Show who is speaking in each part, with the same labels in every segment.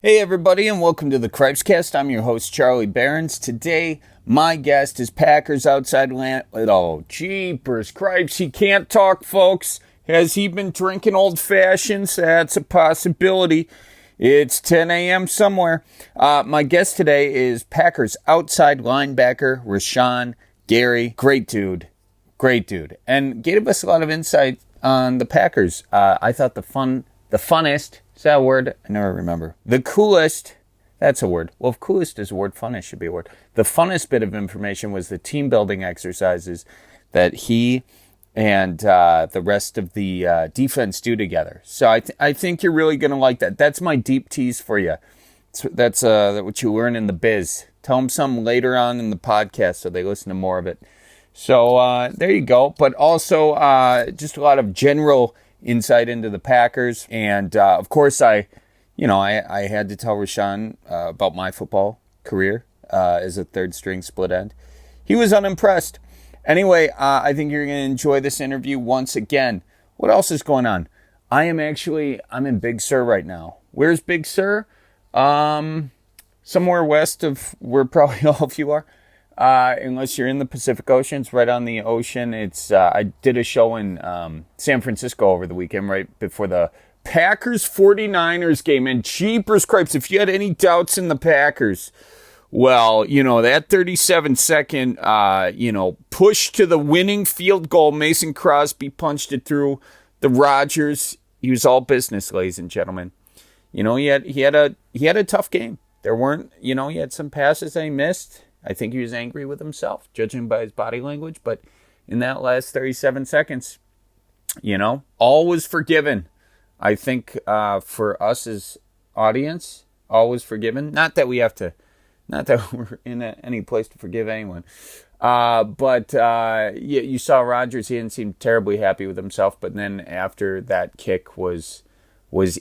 Speaker 1: Hey everybody, and welcome to the Cripescast. I'm your host, Charlie Barons. Today, my guest is Packers outside land. Oh, jeepers, Cripes, he can't talk, folks. Has he been drinking old fashions? That's a possibility. It's 10 a.m. somewhere. My guest today is Packers outside linebacker, Rashan Gary. Great dude. And gave us a lot of insight on the Packers. I thought the funnest, is that a word? I never remember. The coolest, that's a word. Well, if coolest is a word, funnest should be a word. The funnest bit of information was the team building exercises that he and the rest of the defense do together. So I think you're really going to like that. That's my deep tease for you. That's what you learn in the biz. Tell them something later on in the podcast so they listen to more of it. So there you go. But also just a lot of general insight into the Packers. And of course, I had to tell Rashan about my football career as a third string split end. He was unimpressed. Anyway, I think you're going to enjoy this interview once again. What else is going on? I'm in Big Sur right now. Where's Big Sur? Somewhere west of where probably all of you are. Unless you're in the Pacific Ocean, it's right on the ocean. I did a show in San Francisco over the weekend, right before the Packers 49ers game. And jeepers cripes, if you had any doubts in the Packers, well, that 37-second, push to the winning field goal, Mason Crosby punched it through the Rodgers. He was all business, ladies and gentlemen. He had a tough game. There weren't, he had some passes that he missed. I think he was angry with himself, judging by his body language. But in that last 37 seconds, all was forgiven. I think for us as audience, all was forgiven. Not that we're in any place to forgive anyone. But you saw Rodgers. He didn't seem terribly happy with himself. But then after that kick was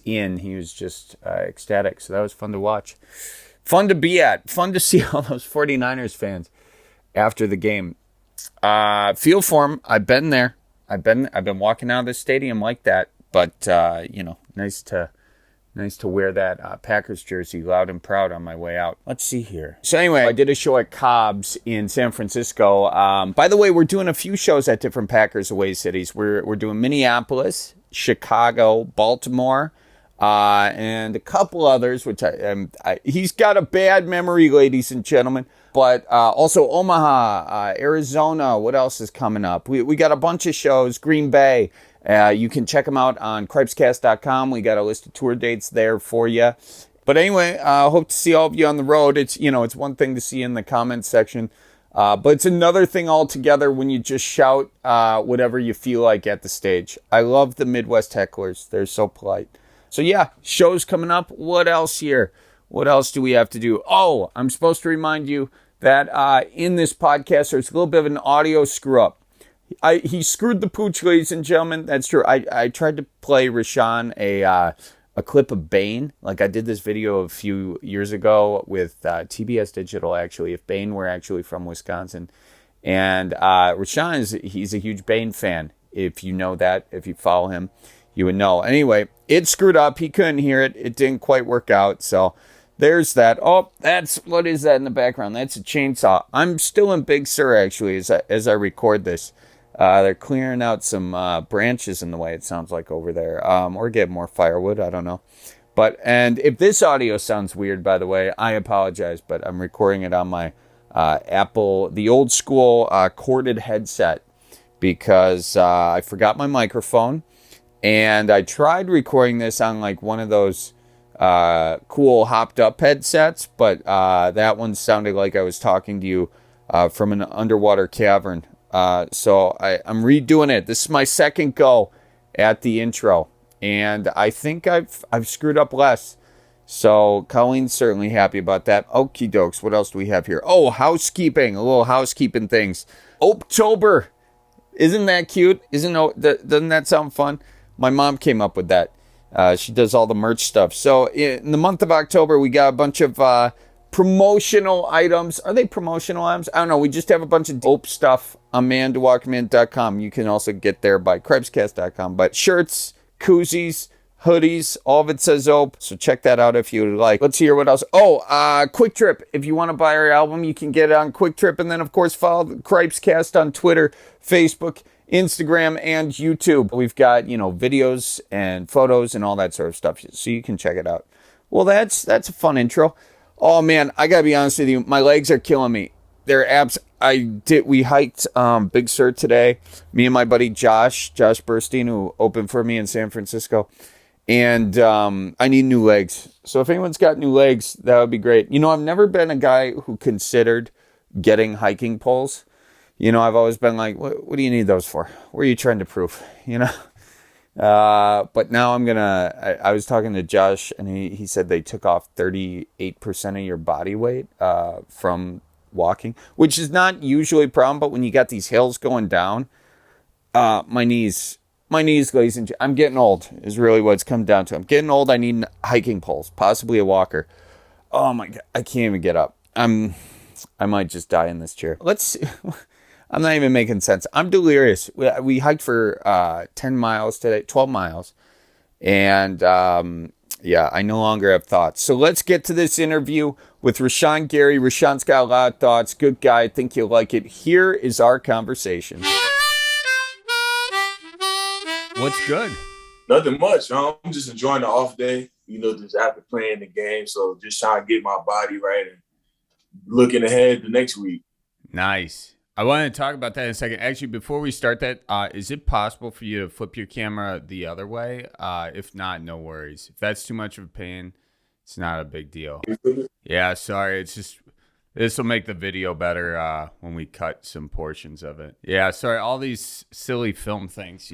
Speaker 1: in, he was just ecstatic. So that was fun to watch. Fun to be at. Fun to see all those 49ers fans after the game. Feel for them. I've been there. I've been walking out of the stadium like that. But nice to wear that Packers jersey loud and proud on my way out. Let's see here. So anyway, I did a show at Cobb's in San Francisco. By the way, we're doing a few shows at different Packers away cities. We're doing Minneapolis, Chicago, Baltimore. And a couple others, which he's got a bad memory, ladies and gentlemen. But also Omaha, Arizona. What else is coming up? We got a bunch of shows. Green Bay. You can check them out on Cripescast.com. We got a list of tour dates there for you. But anyway, hope to see all of you on the road. It's one thing to see in the comments section. But it's another thing altogether when you just shout whatever you feel like at the stage. I love the Midwest hecklers. They're so polite. So yeah, shows coming up. What else here? What else do we have to do? Oh, I'm supposed to remind you that in this podcast, there's a little bit of an audio screw up. He screwed the pooch, ladies and gentlemen. That's true. I tried to play Rashan a clip of Bane. Like I did this video a few years ago with TBS Digital, actually, if Bane were actually from Wisconsin. And Rashan, he's a huge Bane fan. If you know that, if you follow him, you would know. Anyway, it screwed up. He couldn't hear it. It didn't quite work out. So there's that. Oh, what is that in the background? That's a chainsaw. I'm still in Big Sur, actually, as I record this. They're clearing out some branches in the way, it sounds like, over there. Or get more firewood. I don't know. And if this audio sounds weird, by the way, I apologize. But I'm recording it on my Apple, the old school corded headset. Because I forgot my microphone. And I tried recording this on like one of those cool hopped up headsets, but that one sounded like I was talking to you from an underwater cavern. So I'm redoing it. This is my second go at the intro, and I think I've screwed up less. So Colleen's certainly happy about that. Okie dokes. What else do we have here? Oh, housekeeping. A little housekeeping things. October. Isn't that cute? Doesn't that sound fun? My mom came up with that. She does all the merch stuff. So in the month of October, we got a bunch of promotional items. Are they promotional items? I don't know. We just have a bunch of dope stuff on mandawalkerman.com. You can also get there by Cripescast.com. But shirts, koozies, hoodies. All of it says Ope, so check that out if you would like. Let's hear what else. Oh, Quick Trip. If you want to buy our album, you can get it on Quick Trip. And then, of course, follow the Cripescast on Twitter, Facebook, Instagram, and YouTube. We've got, videos and photos and all that sort of stuff, so you can check it out. Well, that's a fun intro. Oh, man, I got to be honest with you. My legs are killing me. They're we hiked Big Sur today. Me and my buddy Josh Burstein, who opened for me in San Francisco. And I need new legs. So if anyone's got new legs, that would be great. I've never been a guy who considered getting hiking poles. I've always been like, what do you need those for? What are you trying to prove? But now I was talking to Josh, and he said they took off 38% of your body weight from walking, which is not usually a problem. But when you got these hills going down, my knees, ladies and gentlemen, I'm getting old is really what it's come down to. I'm getting old. I need hiking poles, possibly a walker. Oh my God, I can't even get up. I might just die in this chair. Let's see. I'm not even making sense. I'm delirious. We hiked for 10 miles today, 12 miles. And I no longer have thoughts. So let's get to this interview with Rashan Gary. Rashan's got a lot of thoughts. Good guy. I think you'll like it. Here is our conversation. What's good?
Speaker 2: Nothing much. I'm just enjoying the off day, just after playing the game. So just trying to get my body right and looking ahead to next week.
Speaker 1: Nice. I want to talk about that in a second. Actually, before we start that, is it possible for you to flip your camera the other way? If not, no worries. If that's too much of a pain, it's not a big deal. Yeah, sorry. It's just, this will make the video better when we cut some portions of it. Yeah, sorry. All these silly film things,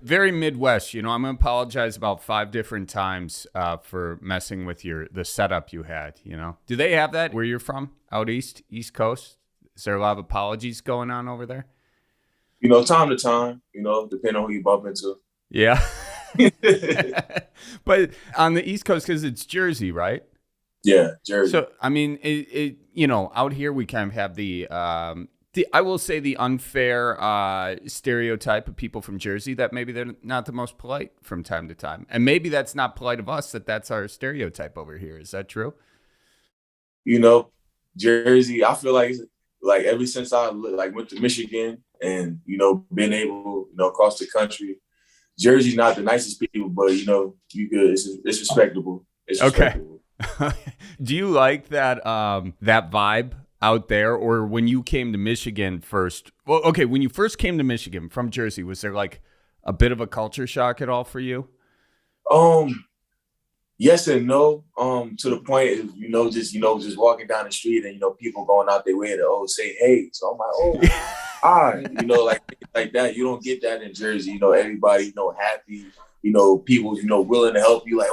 Speaker 1: Very Midwest, I'm going to apologize about 5 different times for messing with the setup you had, Do they have that where you're from? Out East Coast? Is there a lot of apologies going on over there?
Speaker 2: Time to time, depending on who you bump into.
Speaker 1: Yeah. But on the East Coast, because it's Jersey, right?
Speaker 2: Yeah, Jersey.
Speaker 1: So, I mean, out here we kind of have I will say the unfair stereotype of people from Jersey that maybe they're not the most polite from time to time. And maybe that's not polite of us, that's our stereotype over here. Is that true?
Speaker 2: Jersey, I feel like ever since I went to Michigan and, been able, across the country, Jersey's not the nicest people, but, you good. It's respectable. It's respectable.
Speaker 1: Okay. Do you like that vibe out there? Or when you came to Michigan first? Well, okay, when you first came to Michigan from Jersey, was there like a bit of a culture shock at all for you?
Speaker 2: Yes and no. To the point, just walking down the street and people going out their way to say hey. So I'm like, hi, like that. You don't get that in Jersey. Everybody, happy. People, willing to help you. Like,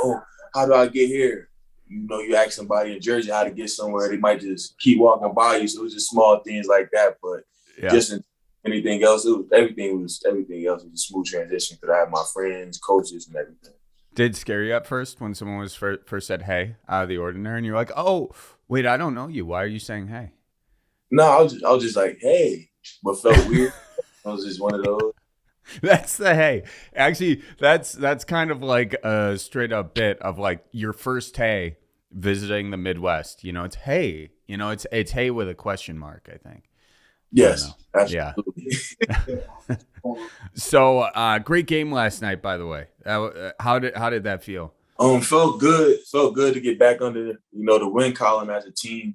Speaker 2: how do I get here? You ask somebody in Jersey how to get somewhere, they might just keep walking by you. So it was just small things like that. But just anything else, everything else was a smooth transition because I had my friends, coaches, and everything.
Speaker 1: Did it scare you at first when someone was first said hey out of the ordinary, and you're like, oh wait, I don't know you. Why are you saying hey?
Speaker 2: No, I was just like hey, but felt weird. I was just one of those.
Speaker 1: That's the hey. Actually, that's kind of like a straight up bit of like your first hey visiting the Midwest. It's hey. It's hey with a question mark, I think.
Speaker 2: Yes, absolutely.
Speaker 1: Yeah. So, great game last night, by the way. How did that feel?
Speaker 2: Felt good. Felt good to get back under the win column as a team.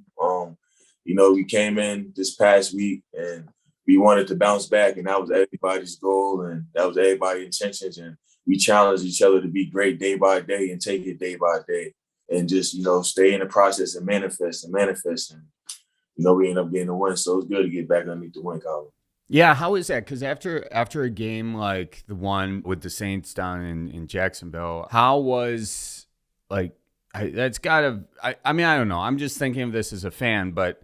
Speaker 2: We came in this past week and we wanted to bounce back, and that was everybody's goal and that was everybody's intentions. And we challenged each other to be great day by day and take it day by day, and just stay in the process and manifest. And we ended up getting the win. So it's good to get back underneath the win column.
Speaker 1: Yeah, how is that? Because after a game like the one with the Saints down in Jacksonville, how was that's gotta? I mean, I don't know. I'm just thinking of this as a fan, but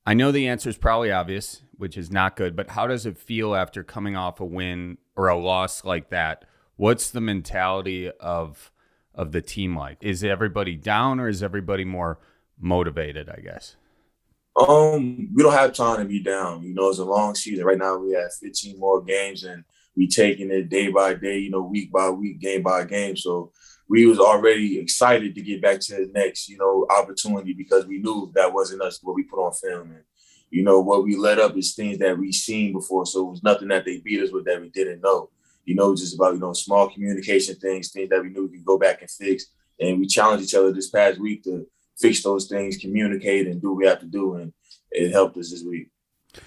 Speaker 1: I know the answer is probably obvious, which is not good. But how does it feel after coming off a win or a loss like that? What's the mentality of the team like? Is everybody down or is everybody more motivated, I guess?
Speaker 2: We don't have time to be down. It's a long season. Right now we have 15 more games and we taking it day by day, week by week, game by game. So we was already excited to get back to the next, opportunity because we knew that wasn't us what we put on film. And, what we let up is things that we seen before. So it was nothing that they beat us with that we didn't know. Just about, small communication things that we knew we could go back and fix. And we challenged each other this past week to fix those things, communicate, and do what we have to do. And it helped us this week.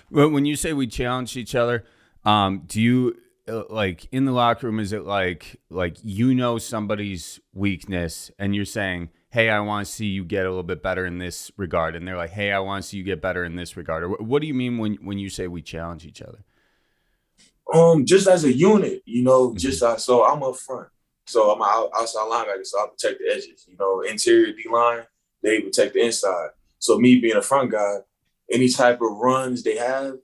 Speaker 1: Well, when you say we challenged each other, do you like in the locker room? Is it like somebody's weakness, and you're saying, "Hey, I want to see you get a little bit better in this regard," and they're like, "Hey, I want to see you get better in this regard"? Or what do you mean when you say we challenge each other?
Speaker 2: Just as a unit, so I'm up front, so I'm an outside linebacker, so I protect the edges. Interior D line, they protect the inside. So me being a front guy, any type of runs they have,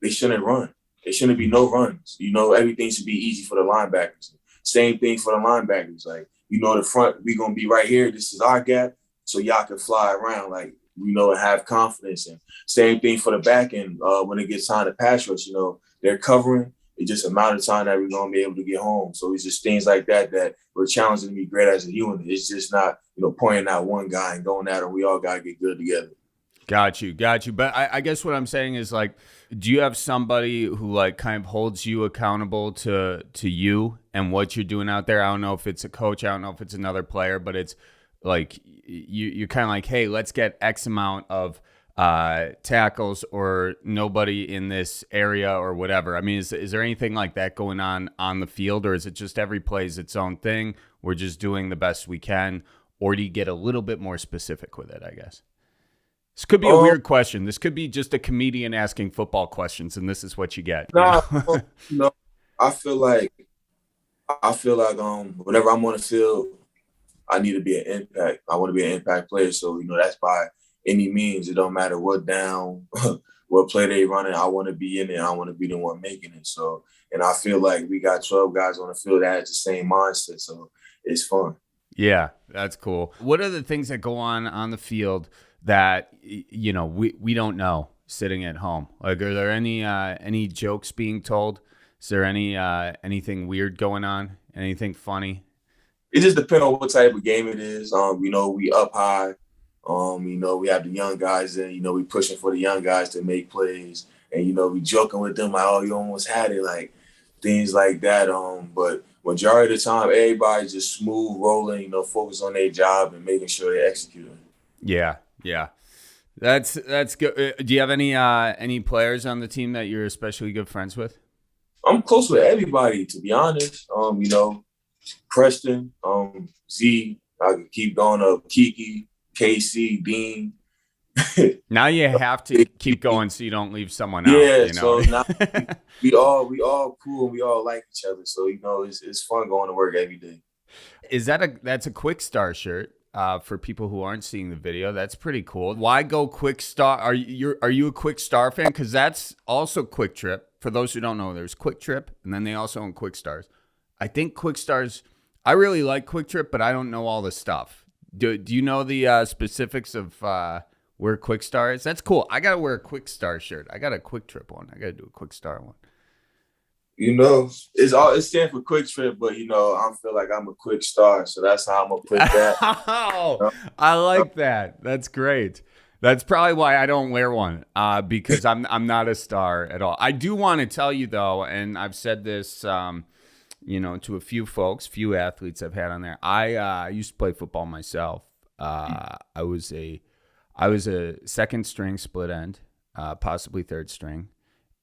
Speaker 2: they shouldn't run. There shouldn't be no runs. Everything should be easy for the linebackers. Same thing for the linebackers. Like, the front, we going to be right here. This is our gap. So y'all can fly around, and have confidence. And same thing for the back end. When it gets time to pass rush, they're covering. It's just a matter of time that we're going to be able to get home. So it's just things like that we're challenging to be great as a unit. It's just not, pointing out one guy and going at him. We all got to get good together.
Speaker 1: Got you. But I guess what I'm saying is, do you have somebody who kind of holds you accountable to you and what you're doing out there? I don't know if it's a coach. I don't know if it's another player, but it's like you're kind of like, hey, let's get X amount of tackles or nobody in this area or whatever. I mean, is there anything like that going on the field, or is it just every play is its own thing? We're just doing the best we can, or do you get a little bit more specific with it, I guess? This could be a weird question. This could be just a comedian asking football questions, and this is what you get.
Speaker 2: No, I feel like whenever I'm on the field, I need to be an impact. I want to be an impact player. So, that's by any means. It don't matter what down, what play they running. I want to be in it. I want to be the one making it. So, and I feel like we got 12 guys on the field that has the same mindset. So it's fun.
Speaker 1: Yeah, that's cool. What are the things that go on the field that we don't know sitting at home? Like, are there any jokes being told? Is there anything weird going on? Anything funny?
Speaker 2: It just depends on what type of game it is. We up high. We have the young guys and we pushing for the young guys to make plays. And we joking with them like, oh, you almost had it, like things like that. But majority of the time, everybody's just smooth rolling, focus on their job and making sure they execute it.
Speaker 1: Yeah. That's good. Do you have any players on the team that you're especially good friends with?
Speaker 2: I'm close with everybody, to be honest. Preston, Z, I could keep going up, Kiki, KC, Dean.
Speaker 1: Now you have to keep going so you don't leave someone out.
Speaker 2: Yeah, so now we all cool and we all like each other. So, it's fun going to work every day.
Speaker 1: That's a Quick Star shirt? For people who aren't seeing the video, that's pretty cool. Why go Quick Star? Are you a Quick Star fan? Because that's also Quick Trip. For those who don't know, there's Quick Trip, and then they also own Quick Stars. I think Quick Stars. I really like Quick Trip, but I don't know all the stuff. Do you know the specifics of where Quick Star is? That's cool. I gotta wear a Quick Star shirt. I got a Quick Trip one. I gotta do a Quick Star one.
Speaker 2: It stands for Quick Trip, but I feel like I'm a quick star, so that's how I'm gonna put that.
Speaker 1: I like that. That's great. That's probably why I don't wear one, because I'm not a star at all. I do want to tell you though, and I've said this, to a few athletes I've had on there. I used to play football myself. I was a second string split end, possibly third string,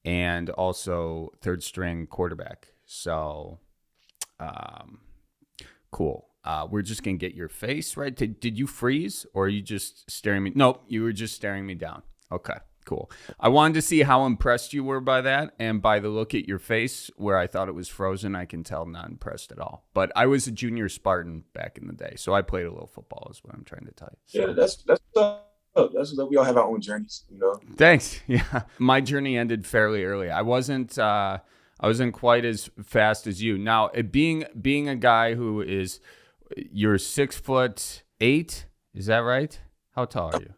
Speaker 1: and also third string quarterback. So, cool. We're just going to get your face, right? Did you freeze, or are you just staring me? Nope, you were just staring me down. Okay, cool. I wanted to see how impressed you were by that, and by the look at your face where I thought it was frozen, I can tell not impressed at all. But I was a junior Spartan back in the day, so I played a little football is what I'm trying to tell you. So.
Speaker 2: Yeah, that's we all have our own journeys,
Speaker 1: Thanks. Yeah, my journey ended fairly early. I wasn't quite as fast as you. Now, being a guy who is, you're 6'8", is that right? How tall are you?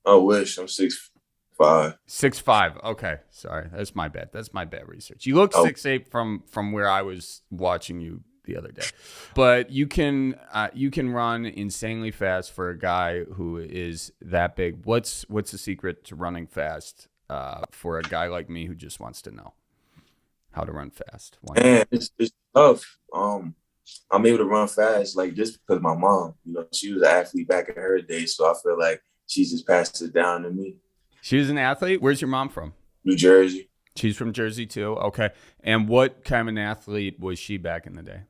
Speaker 2: I wish. I'm 6'5".
Speaker 1: 6'5". Okay, sorry, that's my bad. That's my bad research. You look 6'8" from where I was watching you the other day. But you can run insanely fast for a guy who is that big. What's the secret to running fast for a guy like me who just wants to know how to run fast?
Speaker 2: Man, it's tough. I'm able to run fast, like just because my mom, she was an athlete back in her day, so I feel like she just passed it down to me.
Speaker 1: She was an athlete? Where's your mom from?
Speaker 2: New Jersey.
Speaker 1: She's from Jersey too? Okay. And what kind of an athlete was she back in the day?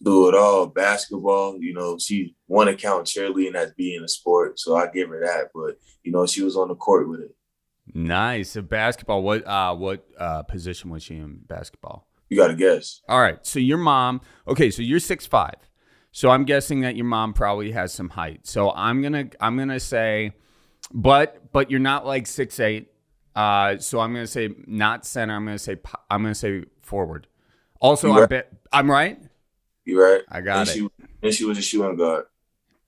Speaker 2: Do it all. Basketball, she want to count cheerleading as being a sport, so I give her that. But, she was on the court with it.
Speaker 1: Nice. So basketball, what position was she in basketball?
Speaker 2: You got to guess.
Speaker 1: All right. So your mom, okay, so you're 6'5". So I'm guessing that your mom probably has some height. So I'm gonna say, but you're not like 6'8". So I'm gonna say not center. I'm gonna say forward. Also, I'm right.
Speaker 2: You're right.
Speaker 1: I got it.
Speaker 2: And she was a shooting guard.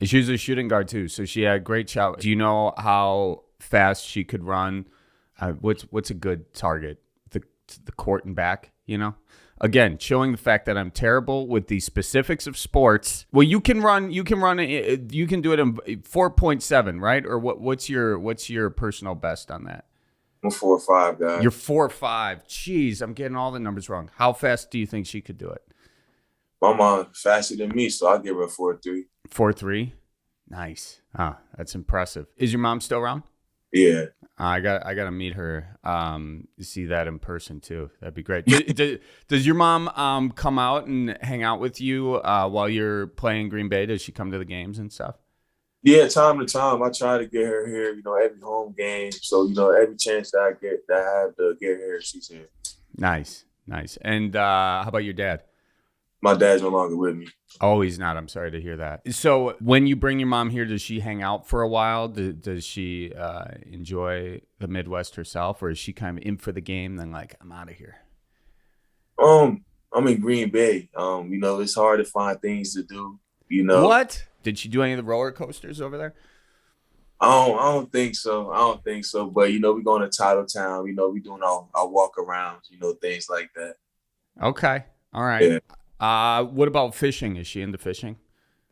Speaker 1: She was a shooting guard too. So she had great shot. Do you know how fast she could run? What's a good target? The court and back. Again, showing the fact that I'm terrible with the specifics of sports. Well, you can do it in 4.7, right? Or what's your personal best on that?
Speaker 2: I'm 4'5", guy.
Speaker 1: You're 4'5". Jeez, I'm getting all the numbers wrong. How fast do you think she could do it?
Speaker 2: My mom faster than me, so I'll give her a 4'3".
Speaker 1: 4'3"? Nice. That's impressive. Is your mom still around?
Speaker 2: Yeah.
Speaker 1: I got to meet her. See that in person too. That'd be great. Does your mom come out and hang out with you while you're playing Green Bay? Does she come to the games and stuff?
Speaker 2: Yeah, time to time. I try to get her here, every home game. So, every chance that I have to get her here, she's here.
Speaker 1: Nice. And how about your dad?
Speaker 2: My dad's no longer with me.
Speaker 1: Oh, he's not. I'm sorry to hear that. So when you bring your mom here, does she hang out for a while? Does she enjoy the Midwest herself? Or is she kind of in for the game, then like, I'm out of here?
Speaker 2: I'm in Green Bay. It's hard to find things to do,
Speaker 1: What? Did she do any of the roller coasters over there?
Speaker 2: I don't think so. But, we're going to Titletown. We doing our walk arounds, things like that.
Speaker 1: Okay. All right. Yeah. What about fishing? Is she into fishing?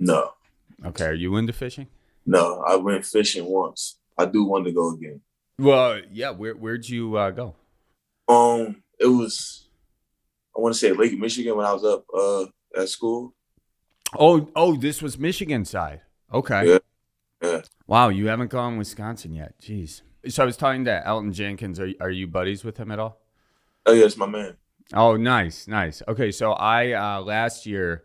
Speaker 2: No.
Speaker 1: Okay. Are you into fishing?
Speaker 2: No. I went fishing once. I do want to go again.
Speaker 1: Well, yeah. Where'd you go?
Speaker 2: It was, I want to say Lake Michigan when I was up at school.
Speaker 1: Oh, this was Michigan side. Okay.
Speaker 2: Yeah.
Speaker 1: Wow, you haven't gone Wisconsin yet. Jeez. So I was talking to Elton Jenkins. Are you buddies with him at all?
Speaker 2: Oh, yes, my man.
Speaker 1: Oh, nice. Okay, so I last year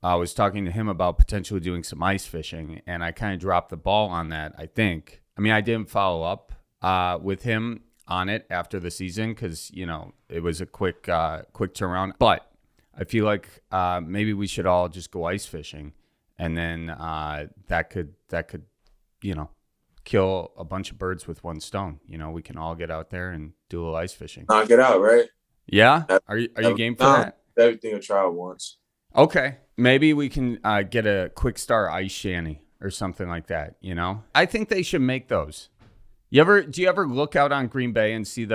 Speaker 1: was talking to him about potentially doing some ice fishing, and I kind of dropped the ball on that, I think. I mean, I didn't follow up with him on it after the season because, it was a quick turnaround. But I feel like maybe we should all just go ice fishing, and then that could kill a bunch of birds with one stone. We can all get out there and do a little ice fishing.
Speaker 2: Knock it out, right?
Speaker 1: Yeah? Are you game for that?
Speaker 2: Everything will try once.
Speaker 1: Okay. Maybe we can get a quick start ice shanty or something like that, I think they should make those. Do you ever look out on Green Bay and see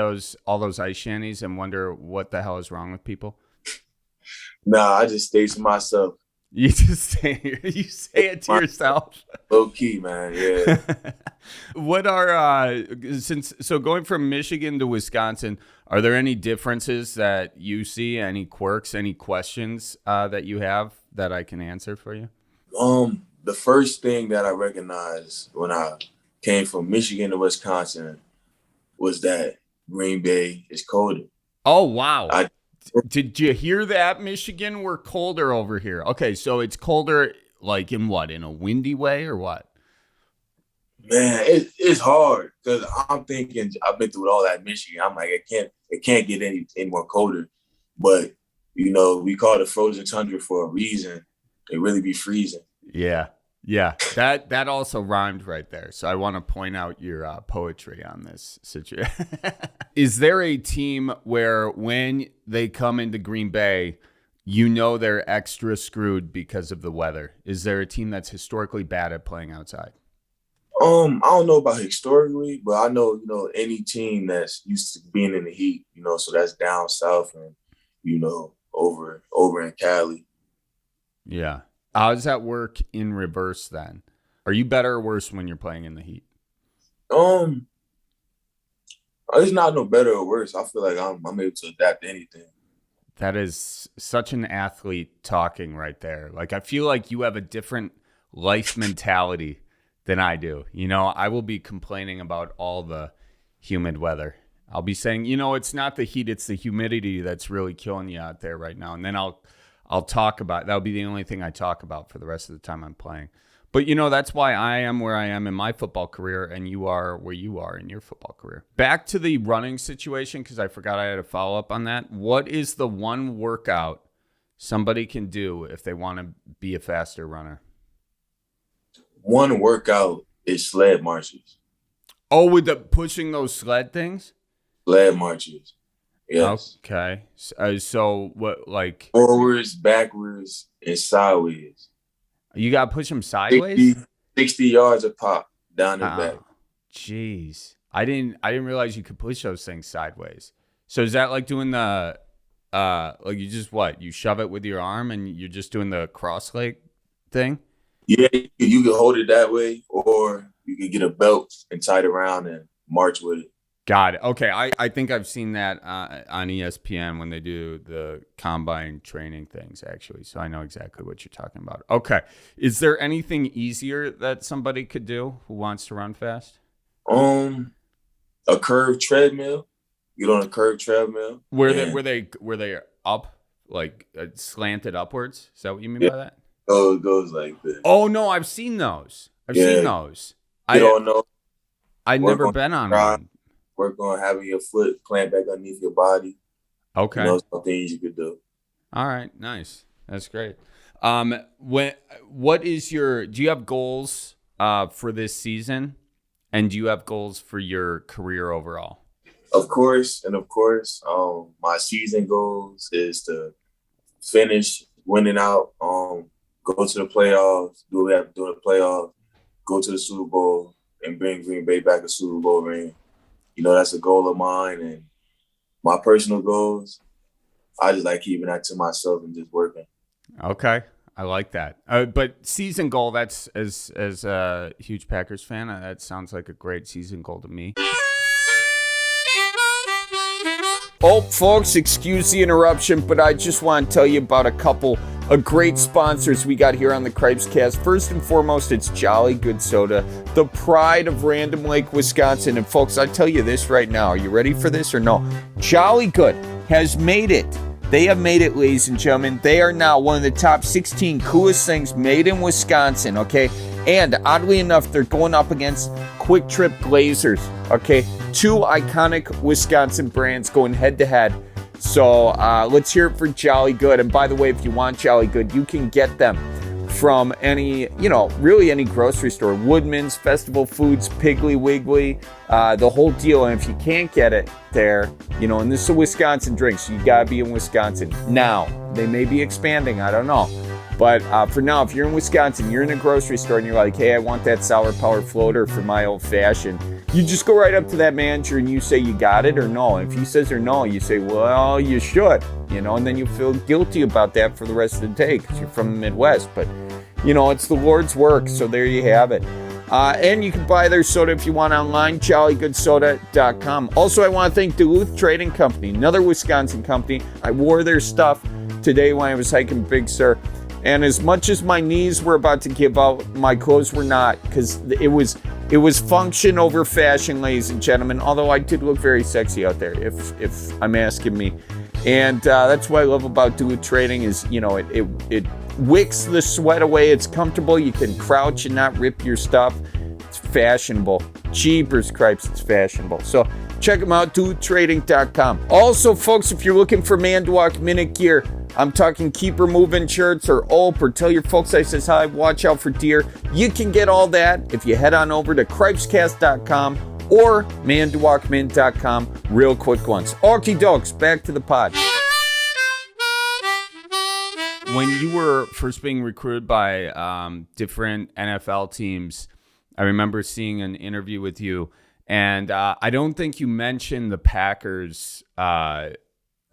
Speaker 1: all those ice shanties and wonder what the hell is wrong with people?
Speaker 2: Nah, I just stay to myself.
Speaker 1: You just say it to yourself.
Speaker 2: Low key, man. Yeah.
Speaker 1: What are going from Michigan to Wisconsin? Are there any differences that you see? Any quirks? Any questions that you have that I can answer for you?
Speaker 2: The first thing that I recognized when I came from Michigan to Wisconsin was that Green Bay is colder.
Speaker 1: Oh wow! Did you hear that, Michigan? We're colder over here. Okay, so it's colder like in what? In a windy way or what?
Speaker 2: Man, it's hard because I'm thinking I've been through all that Michigan. I'm like, it can't get any more colder. But, we call it frozen tundra for a reason. It really be freezing.
Speaker 1: Yeah. That also rhymed right there. So I want to point out your poetry on this situation. Is there a team where when they come into Green Bay, they're extra screwed because of the weather? Is there a team that's historically bad at playing outside?
Speaker 2: I don't know about historically, but I know, any team that's used to being in the heat, so that's down south and, over in Cali.
Speaker 1: Yeah. How does that work in reverse then? Are you better or worse when you're playing in the heat?
Speaker 2: It's not no better or worse. I feel like I'm able to adapt to anything.
Speaker 1: That is such an athlete talking right there. Like, I feel like you have a different life mentality than I do. You know, I will be complaining about all the humid weather. I'll be saying, you know, it's not the heat, it's the humidity that's really killing you out there right now. And then I'll talk about, that'll be the only thing I talk about for the rest of the time I'm playing. But, you know, that's why I am where I am in my football career and you are where you are in your football career. Back to the running situation, because I forgot I had a follow-up on that. What is the one workout somebody can do if they want to be a faster runner?
Speaker 2: One workout is sled marches.
Speaker 1: Oh, with the pushing those sled things?
Speaker 2: Sled marches. Yes.
Speaker 1: Okay. So what, like?
Speaker 2: Forwards, backwards, and sideways.
Speaker 1: You got to push them sideways?
Speaker 2: 60 yards a pop down and back.
Speaker 1: Jeez. I didn't realize you could push those things sideways. So is that like doing the like you just you shove it with your arm and you're just doing the cross leg thing?
Speaker 2: Yeah, you can hold it that way, or you can get a belt and tie it around and march with it.
Speaker 1: Got it. Okay, I think I've seen that on ESPN when they do the combine training things, actually. So I know exactly what you're talking about. Okay. Is there anything easier that somebody could do who wants to run fast?
Speaker 2: A curved treadmill. Get on a curved treadmill.
Speaker 1: Were they up, like slanted upwards? Is that what you mean by that?
Speaker 2: Oh, it goes like this.
Speaker 1: Oh no, I've seen those. Get on those. I've never been on one.
Speaker 2: Work on having your foot plant back underneath your body.
Speaker 1: Okay.
Speaker 2: You know, some things you could do.
Speaker 1: All right, nice. That's great. Do you have goals for this season? And do you have goals for your career overall?
Speaker 2: Of course. My season goals is to finish winning out, go to the playoffs, do what we have to do in the playoffs, go to the Super Bowl, and bring Green Bay back a Super Bowl ring. You know, that's a goal of mine. And my personal goals, I just like keeping that to myself and just working.
Speaker 1: Okay. I like that. But season goal, that's as a huge Packers fan, that sounds like a great season goal to me. Oh, folks, excuse the interruption, but I just want to tell you about a couple of great sponsors we got here on the Cripescast. First and foremost, it's Jolly Good Soda, the pride of Random Lake, Wisconsin. And folks, I tell you this right now. Are you ready for this or no? Jolly Good has made it. They have made it, ladies and gentlemen. They are now one of the top 16 coolest things made in Wisconsin, okay? And oddly enough, they're going up against Quick Trip Glazers, okay? Two iconic Wisconsin brands going head-to-head. So let's hear it for Jolly Good. And by the way, if you want Jolly Good, you can get them from any, really any grocery store. Woodman's, Festival Foods, Piggly Wiggly, the whole deal. And if you can't get it there, and this is a Wisconsin drink, so you got to be in Wisconsin. Now, they may be expanding, I don't know. But for now, if you're in Wisconsin, you're in a grocery store and you're like, hey, I want that Sour Power floater for my old fashioned. You just go right up to that manager and you say you got it or no. And if he says or no, you say, well, you should, and then you feel guilty about that for the rest of the day because you're from the Midwest. But, it's the Lord's work. So there you have it. And you can buy their soda if you want online, jollygoodsoda.com. Also, I want to thank Duluth Trading Company, another Wisconsin company. I wore their stuff today when I was hiking Big Sur. And as much as my knees were about to give out, my clothes were not, because it was function over fashion, ladies and gentlemen. Although I did look very sexy out there, if I'm asking me. And that's what I love about Duluth Trading is, it wicks the sweat away. It's comfortable. You can crouch and not rip your stuff. It's fashionable. Jeepers Cripes, it's fashionable. So check them out, duluthtrading.com. Also, folks, if you're looking for Man-to-Walk Minute gear, I'm talking keeper moving shirts or OP, or tell your folks I says hi, watch out for deer. You can get all that if you head on over to cripescast.com or man2walkmin.com real quick once. Okie dokes, back to the pod. When you were first being recruited by different NFL teams, I remember seeing an interview with you, and I don't think you mentioned the Packers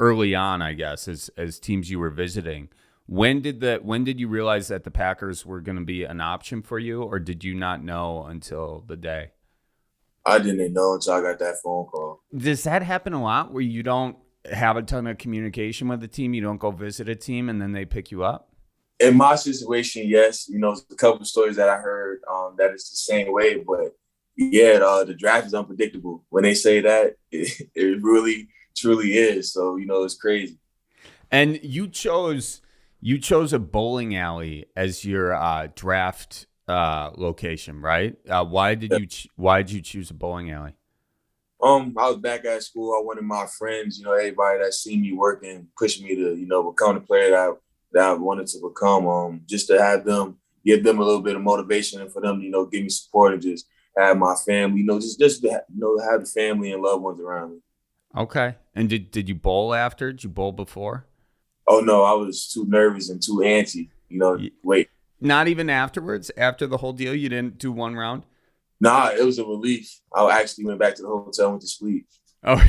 Speaker 1: early on, I guess, as teams you were visiting. When did you realize that the Packers were going to be an option for you, or did you not know until the day?
Speaker 2: I didn't know until I got that phone call.
Speaker 1: Does that happen a lot where you don't have a ton of communication with the team? You don't go visit a team and then they pick you up?
Speaker 2: In my situation, yes. A couple of stories that I heard that it's the same way. But yeah, the draft is unpredictable. When they say that, it really, truly is. So, it's crazy.
Speaker 1: And you chose a bowling alley as your draft location, right? Why did you choose a bowling alley?
Speaker 2: I was back at school. I wanted my friends, everybody that seen me working, push me to, become the player that I wanted to become. Just to have them, give them a little bit of motivation, and for them, give me support, and just have my family, just to have the family and loved ones around me.
Speaker 1: Okay. And did you bowl after? Did you bowl before?
Speaker 2: Oh no, I was too nervous and too antsy. Wait.
Speaker 1: Not even afterwards? After the whole deal, you didn't do one round?
Speaker 2: Nah, it was a relief. I actually went back to the hotel and went to sleep.
Speaker 1: Oh.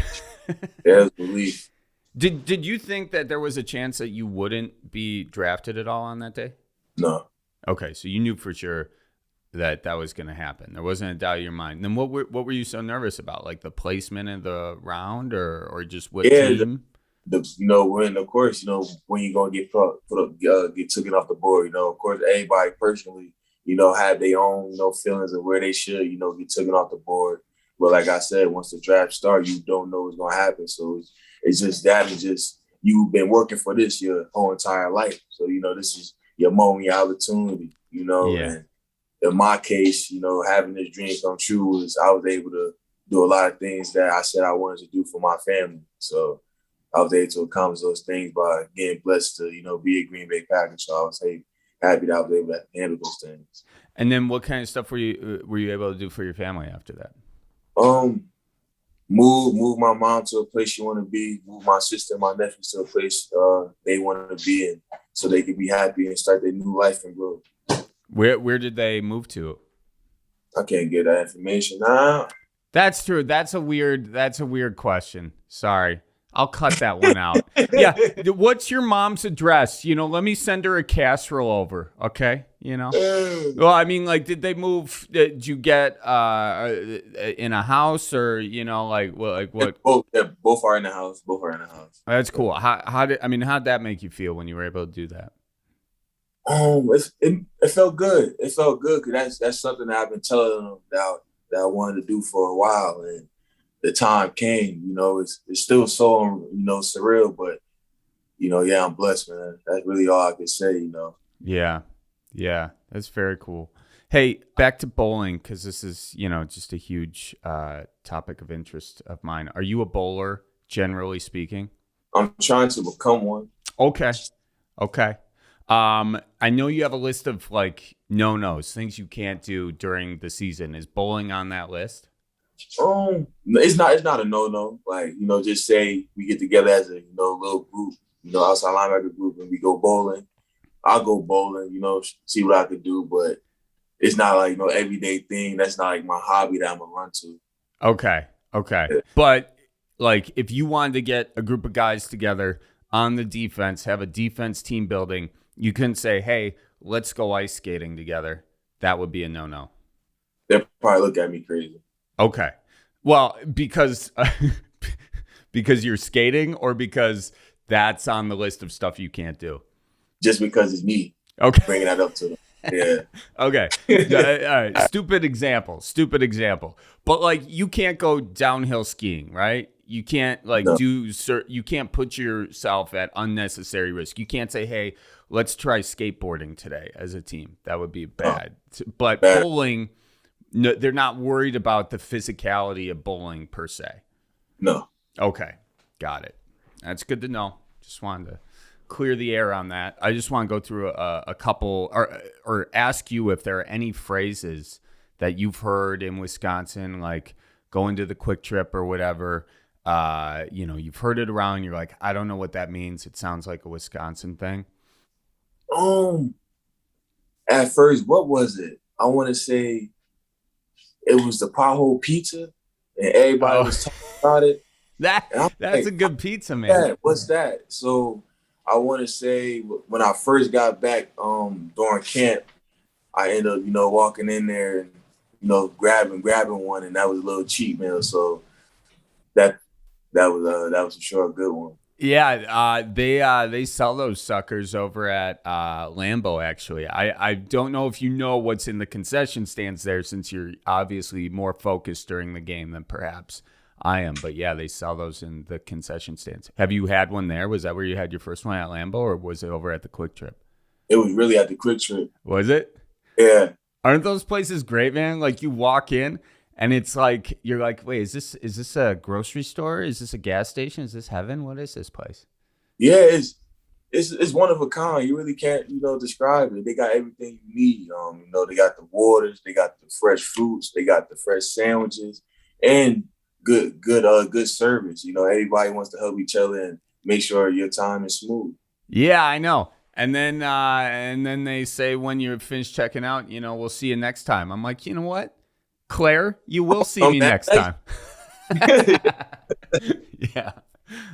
Speaker 2: Yeah, it was a relief.
Speaker 1: Did you think that there was a chance that you wouldn't be drafted at all on that day?
Speaker 2: No.
Speaker 1: Okay, so you knew for sure that was going to happen. There wasn't a doubt in your mind. Then what were you so nervous about? Like the placement in the round, or just what team?
Speaker 2: When of course, when you're gonna get get taken off the board, of course, everybody personally, have their own, feelings of where they should, get taken off the board. But like I said, once the draft starts, you don't know what's gonna happen. So it's just that, and just you've been working for this your whole entire life. So this is your moment, your opportunity.
Speaker 1: Yeah.
Speaker 2: And in my case, having this dream come true was I was able to do a lot of things that I said I wanted to do for my family. So I was able to accomplish those things by getting blessed to, be a Green Bay Packer. So I was happy that I was able to handle those things.
Speaker 1: And then what kind of stuff were you able to do for your family after that?
Speaker 2: Move my mom to a place she want to be, move my sister and my nephews to a place they want to be in, so they could be happy and start their new life and grow.
Speaker 1: Where did they move to?
Speaker 2: I can't get that information now.
Speaker 1: That's true. That's a weird question. Sorry. I'll cut that one out. Yeah. What's your mom's address? Let me send her a casserole over. Okay. Well, I mean, like, did they move? Did you get in a house, or what?
Speaker 2: Both are in the house. Both are in the house.
Speaker 1: That's cool. How'd that make you feel when you were able to do that?
Speaker 2: It felt good. It felt good because that's something that I've been telling them that I wanted to do for a while, and the time came. It's still so surreal, but yeah, I'm blessed, man. That's really all I can say.
Speaker 1: Yeah, that's very cool. Hey, back to bowling, because this is just a huge topic of interest of mine. Are you a bowler, generally speaking?
Speaker 2: I'm trying to become one.
Speaker 1: Okay. I know you have a list of like no-nos, things you can't do during the season. Is bowling on that list?
Speaker 2: It's not a no. Like, just say we get together as a little group, outside linebacker group, and we go bowling. I'll go bowling, see what I could do, but it's not like no everyday thing. That's not like my hobby that I'm gonna run to.
Speaker 1: Okay. Yeah. But like, if you wanted to get a group of guys together on the defense, have a defense team building, you couldn't say, "Hey, let's go ice skating together." That would be a no.
Speaker 2: They'll probably look at me crazy.
Speaker 1: Okay. Well, because you're skating, or because that's on the list of stuff you can't do?
Speaker 2: Just because it's me.
Speaker 1: Okay.
Speaker 2: Bringing that up to them. Yeah.
Speaker 1: Okay. All right. Stupid example. But like, you can't go downhill skiing, right? You can't you can't put yourself at unnecessary risk. You can't say, "Hey, let's try skateboarding today as a team." That would be bad. But bowling, no, they're not worried about the physicality of bowling per se.
Speaker 2: No.
Speaker 1: Okay. Got it. That's good to know. Just wanted to clear the air on that. I just want to go through a couple, or ask you if there are any phrases that you've heard in Wisconsin, like going to the quick trip or whatever. You've heard it around. You're like, I don't know what that means. It sounds like a Wisconsin thing.
Speaker 2: At first, what was it? I want to say it was the pothole pizza, and everybody was talking about it.
Speaker 1: That's a good pizza, man.
Speaker 2: What's that? So I want to say when I first got back during camp, I ended up, walking in there and, grabbing one, and that was a little cheap meal. So that was for sure a good one.
Speaker 1: Yeah, they sell those suckers over at Lambeau. Actually, I don't know if you know what's in the concession stands there, since you're obviously more focused during the game than perhaps I am. But yeah, they sell those in the concession stands. Have you had one there? Was that where you had your first one at Lambeau, or was it over at the Quick Trip?
Speaker 2: It was really at the Quick Trip.
Speaker 1: Was it?
Speaker 2: Yeah.
Speaker 1: Aren't those places great, man? Like you walk in and it's like you're like, wait, is this a grocery store? Is this a gas station? Is this heaven? What is this place?
Speaker 2: Yeah, it's one of a kind. You really can't, describe it. They got everything you need. They got the waters, they got the fresh fruits, they got the fresh sandwiches, and good service. Everybody wants to help each other and make sure your time is smooth.
Speaker 1: Yeah, I know. And then they say when you're finished checking out, we'll see you next time. I'm like, you know what, Claire, you will see me next time. Yeah,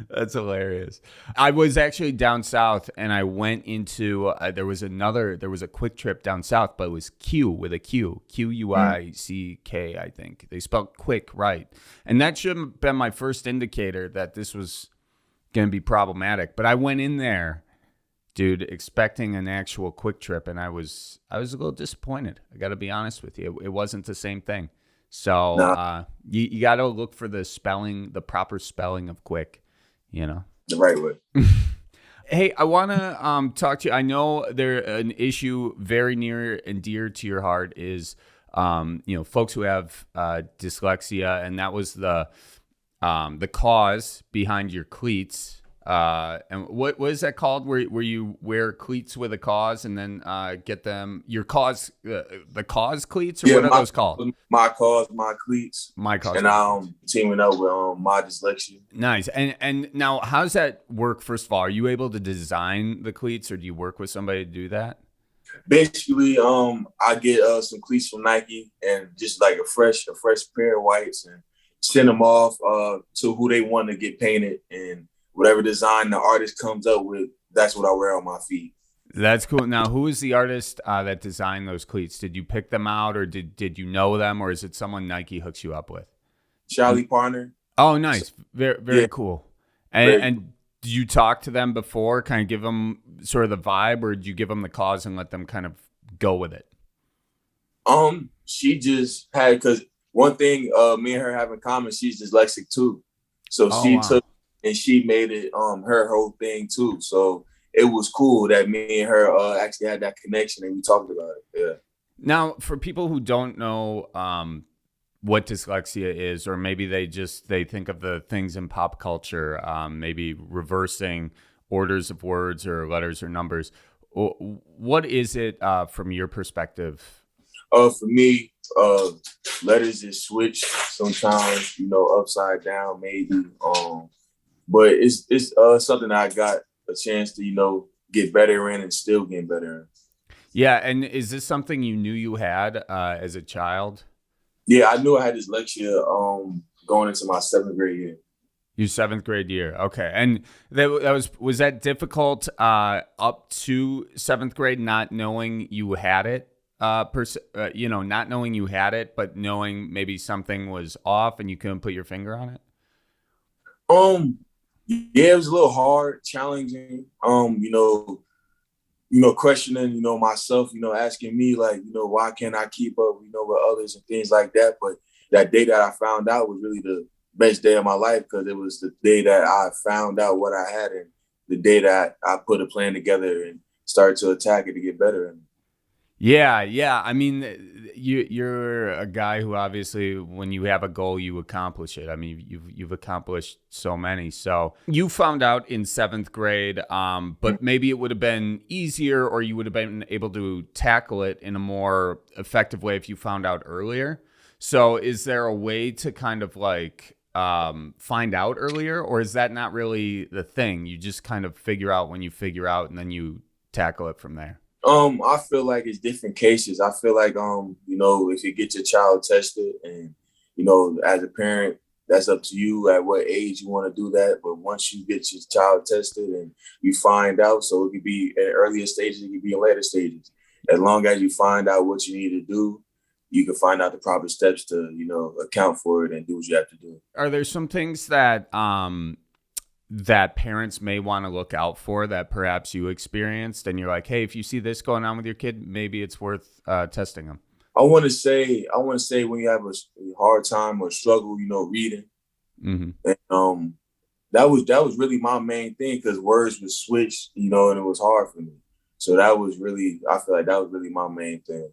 Speaker 1: that's hilarious. I was actually down south, and I went into there was a Quick Trip down south, but it was Q with a Q, Quick, I think they spelled quick right, and that should have been my first indicator that this was going to be problematic. But I went in there, dude, expecting an actual Quick Trip, and I was a little disappointed. I got to be honest with you. It wasn't the same thing. So you got to look for the proper spelling of quick,
Speaker 2: The right way.
Speaker 1: Hey, I want to talk to you. I know an issue very near and dear to your heart is, folks who have dyslexia, and that was the cause behind your cleats. And what is that called? Where you wear cleats with a cause and then get them your cause the cause cleats, or what are those called?
Speaker 2: My cause, my cleats.
Speaker 1: My cause.
Speaker 2: And I'm teaming up with my dyslexia.
Speaker 1: Nice. And now, how does that work? First of all, are you able to design the cleats, or do you work with somebody to do that?
Speaker 2: Basically, I get some cleats from Nike and just like a fresh pair of whites, and send them off to who they want to get painted, and whatever design the artist comes up with, that's what I wear on my feet.
Speaker 1: That's cool. Now, who is the artist that designed those cleats? Did you pick them out, or did you know them, or is it someone Nike hooks you up with?
Speaker 2: Charlie Partner.
Speaker 1: Oh, nice. Very cool. And did you talk to them before, kind of give them sort of the vibe, or did you give them the cause and let them kind of go with it?
Speaker 2: She just had, because one thing me and her have in common, she's dyslexic too. So took and she made it her whole thing too. So it was cool that me and her actually had that connection and we talked about it. Yeah.
Speaker 1: Now, for people who don't know what dyslexia is, or maybe they think of the things in pop culture, maybe reversing orders of words or letters or numbers. What is it from your perspective?
Speaker 2: For me, letters is switched sometimes, upside down maybe. But it's something I got a chance to, get better in and still getting better in.
Speaker 1: Yeah, and is this something you knew you had as a child?
Speaker 2: Yeah, I knew I had dyslexia going into my 7th grade year.
Speaker 1: Your 7th grade year, okay. And was that difficult up to 7th grade, not knowing you had it? Not knowing you had it, but knowing maybe something was off and you couldn't put your finger on it?
Speaker 2: Yeah, it was a little hard, challenging. Questioning, myself, asking me like, why can't I keep up, with others and things like that. But that day that I found out was really the best day of my life, because it was the day that I found out what I had, and the day that I put a plan together and started to attack it to get better.
Speaker 1: Yeah. I mean, you're a guy who obviously, when you have a goal, you accomplish it. I mean, you've accomplished so many. So you found out in 7th grade, but maybe it would have been easier, or you would have been able to tackle it in a more effective way if you found out earlier. So is there a way to kind of like find out earlier, or is that not really the thing? You just kind of figure out when you figure out, and then you tackle it from there?
Speaker 2: I feel like it's different cases. I feel like, if you get your child tested and, as a parent, that's up to you at what age you want to do that. But once you get your child tested and you find out, so it could be at earlier stages, it could be in later stages. As long as you find out what you need to do, you can find out the proper steps to, account for it and do what you have to do.
Speaker 1: Are there some things that that parents may want to look out for that perhaps you experienced and you're like, hey, if you see this going on with your kid, maybe it's worth testing them?
Speaker 2: I want to say when you have a hard time or struggle, reading,
Speaker 1: Mm-hmm.
Speaker 2: and that was really my main thing, because words would switch, and it was hard for me. So I feel like that was really my main thing.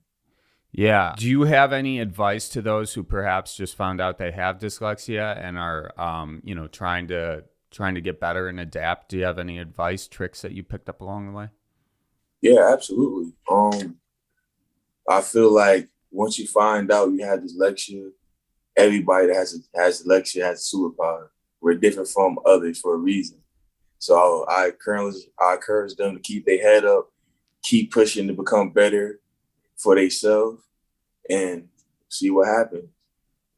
Speaker 1: Yeah. Do you have any advice to those who perhaps just found out they have dyslexia and are, trying to get better and adapt? Do you have any advice, tricks that you picked up along the way?
Speaker 2: Yeah, absolutely. I feel like once you find out you have dyslexia, everybody that has dyslexia has a superpower. We're different from others for a reason. So I encourage them to keep their head up, keep pushing to become better for themselves, and see what happens.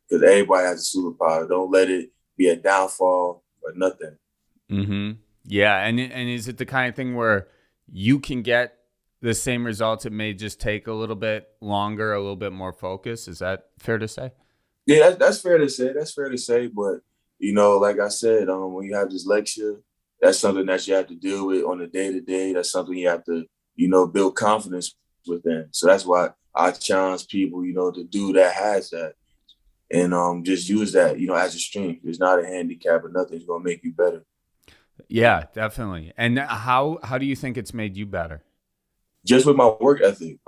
Speaker 2: Because everybody has a superpower. Don't let it be a downfall or nothing.
Speaker 1: Mm-hmm. Yeah, and is it the kind of thing where you can get the same results? It may just take a little bit longer, a little bit more focus. Is that fair to say?
Speaker 2: Yeah, that's fair to say. That's fair to say. But, like I said, when you have dyslexia, that's something that you have to deal with on a day-to-day. That's something you have to, build confidence within. So that's why I challenge people, to do that, has that. And just use that, as a strength. It's not a handicap, but nothing's going to make you better.
Speaker 1: Yeah, definitely. And how do you think it's made you better?
Speaker 2: Just with my work ethic,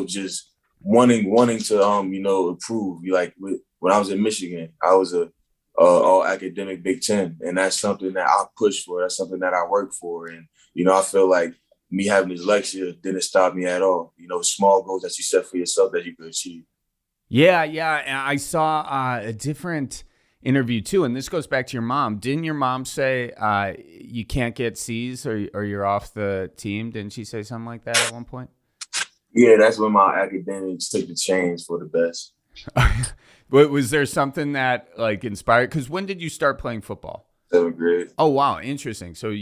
Speaker 2: just wanting to, improve. Like when I was in Michigan, I was a all academic Big Ten, and that's something that I push for. That's something that I work for, and I feel like me having dyslexia didn't stop me at all. Small goals that you set for yourself that you could achieve.
Speaker 1: Yeah. And I saw a different interview too, and this goes back to your mom. Didn't your mom say you can't get C's or you're off the team? Didn't she say something like that at one point?
Speaker 2: Yeah, that's when my academics took the change for the best.
Speaker 1: Was there something that like inspired? Because when did you start playing football?
Speaker 2: 7th grade.
Speaker 1: Oh, wow. Interesting. So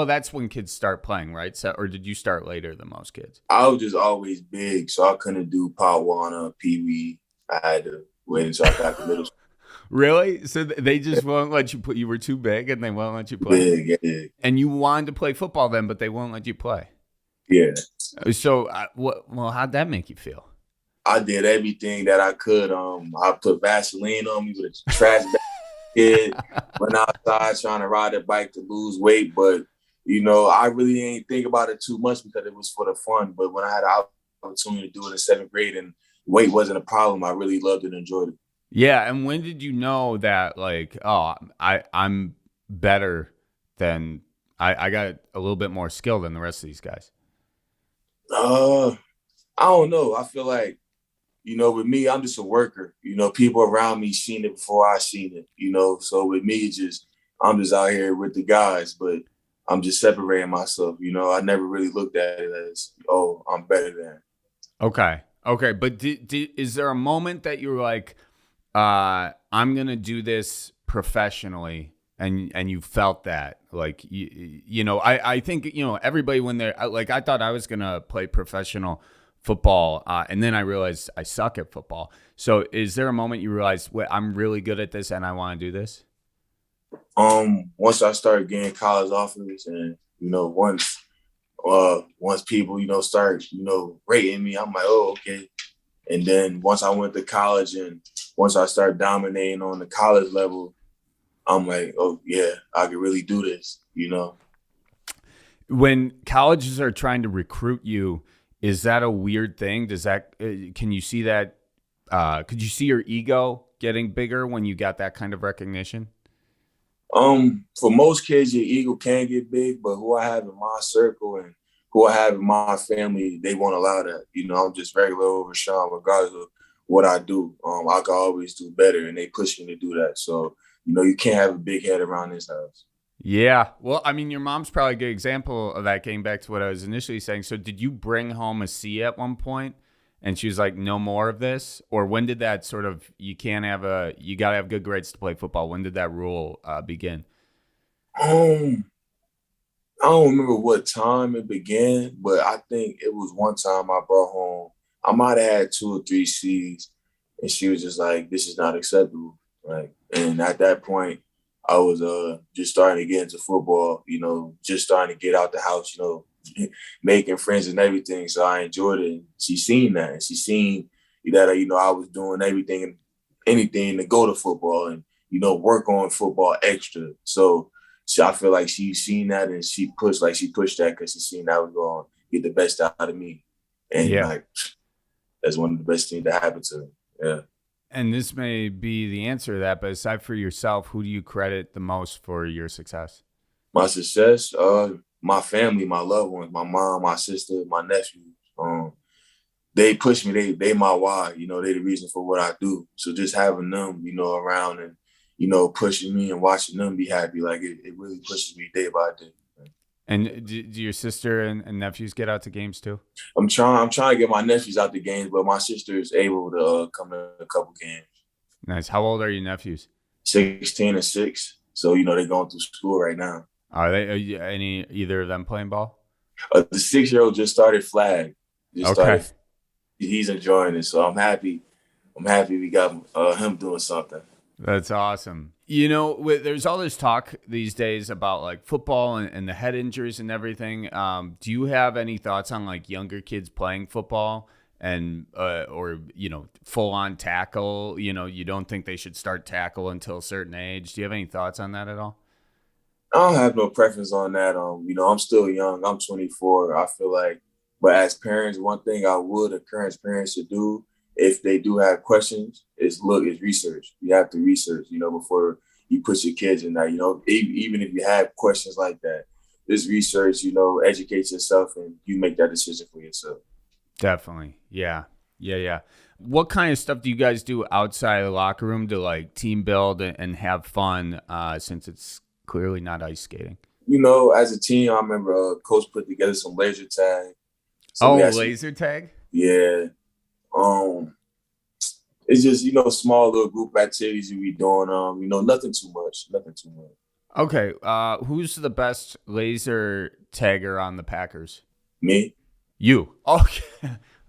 Speaker 1: that's when kids start playing, right? So, or did you start later than most kids?
Speaker 2: I was just always big, so I couldn't do Pawana, Pee Wee. I had to wait until I got to middle school.
Speaker 1: Really? So they just won't let you play? You were too big and they won't let you play?
Speaker 2: Big, yeah.
Speaker 1: And you wanted to play football then, but they won't let you play?
Speaker 2: Yeah.
Speaker 1: So, how'd that make you feel?
Speaker 2: I did everything that I could. I put Vaseline on me with a trash bag. Kid, went outside trying to ride a bike to lose weight, but I really didn't think about it too much because it was for the fun. But when I had an opportunity to do it in 7th grade and weight wasn't a problem, I really loved it and enjoyed it.
Speaker 1: Yeah, and when did you know that I'm better than I got a little bit more skill than the rest of these guys?
Speaker 2: I don't know. I feel like with me, I'm just a worker. People around me seen it before I seen it, So with me, I'm just out here with the guys, but I'm just separating myself. I never really looked at it as, oh, I'm better than.
Speaker 1: Okay. But is there a moment that you were like, I'm going to do this professionally? And you felt that, like, I think, everybody when they're like, I thought I was going to play professional football. And then I realized I suck at football. So is there a moment you realized, wait, I'm really good at this and I want to do this?
Speaker 2: Once I started getting college offers and, once people, start, rating me, I'm like, oh, okay. And then once I went to college and once I started dominating on the college level, I'm like, oh, yeah, I could really do this,
Speaker 1: When colleges are trying to recruit you, is that a weird thing? Can you see that? Could you see your ego getting bigger when you got that kind of recognition?
Speaker 2: For most kids, your ego can get big, but who I have in my circle and who I have in my family, they won't allow that. I'm just regular over Rashan, regardless of what I do. I can always do better, and they push me to do that. So, you can't have a big head around this house.
Speaker 1: Yeah. Well, I mean, your mom's probably a good example of that, getting back to what I was initially saying. So did you bring home a C at one point? And she was like, no more of this? Or when did that sort of, you got to have good grades to play football. When did that rule begin?
Speaker 2: Um, I don't remember what time it began, but I think it was one time I brought home. I might have had 2 or 3 C's, and she was just like, "This is not acceptable." Like, and at that point, I was just starting to get into football. Just starting to get out the house. Making friends and everything. So I enjoyed it. And she seen that, and she seen that I was doing everything and anything to go to football and work on football extra. So I feel like she seen that and she pushed that because she seen that was going to get the best out of me. And that's one of the best things that happened to me. Yeah.
Speaker 1: And this may be the answer to that, but aside for yourself, who do you credit the most for your success?
Speaker 2: My success, my family, my loved ones, my mom, my sister, my nephew. They push me. They my why. They the reason for what I do. So just having them, around and pushing me and watching them be happy, like it really pushes me day by day.
Speaker 1: And do your sister and nephews get out to games too?
Speaker 2: I'm trying to get my nephews out to games, but my sister is able to come to a couple games.
Speaker 1: Nice. How old are your nephews?
Speaker 2: 16 and 6. So they're going through school right now.
Speaker 1: Are either of them playing ball?
Speaker 2: The 6-year-old just started flag. He's enjoying it, so I'm happy. We got him doing something.
Speaker 1: That's awesome. There's all this talk these days about like football and the head injuries and everything. Do you have any thoughts on like younger kids playing football and or full on tackle? You don't think they should start tackle until a certain age. Do you have any thoughts on that at all?
Speaker 2: I don't have no preference on that. I'm still young. I'm 24. I feel like, but as parents, one thing I would encourage parents to do, if they do have questions, is research. You have to research, before you put your kids in that. Even if you have questions like that, just research, educate yourself, and you make that decision for yourself.
Speaker 1: Definitely. Yeah. What kind of stuff do you guys do outside of the locker room to like team build and have fun since it's clearly not ice skating?
Speaker 2: As a team, I remember Coach put together some laser tag.
Speaker 1: Laser tag?
Speaker 2: Yeah. It's just, small little group activities we be doing. Nothing too much.
Speaker 1: Okay. Who's the best laser tagger on the Packers?
Speaker 2: Me.
Speaker 1: You. Okay.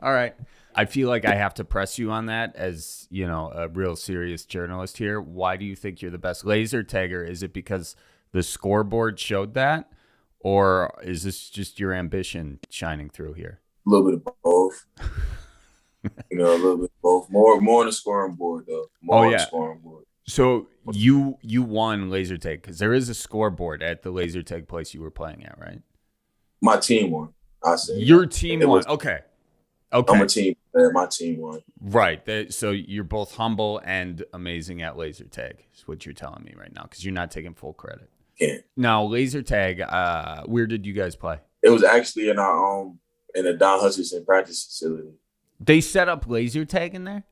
Speaker 1: All right. I feel like I have to press you on that as, a real serious journalist here. Why do you think you're the best laser tagger? Is it because the scoreboard showed that? Or is this just your ambition shining through here?
Speaker 2: A little bit of both. A little bit of both. More on the scoring board, though. On the scoring board.
Speaker 1: So you won laser tag because there is a scoreboard at the laser tag place you were playing at, right?
Speaker 2: My team won. I said
Speaker 1: your team won. Okay.
Speaker 2: I'm a team player. My team won.
Speaker 1: Right. So you're both humble and amazing at laser tag. Is what you're telling me right now because you're not taking full credit.
Speaker 2: Yeah.
Speaker 1: Now laser tag. Where did you guys play?
Speaker 2: It was actually in our in the Don Hutchinson practice facility.
Speaker 1: They set up laser tag in there?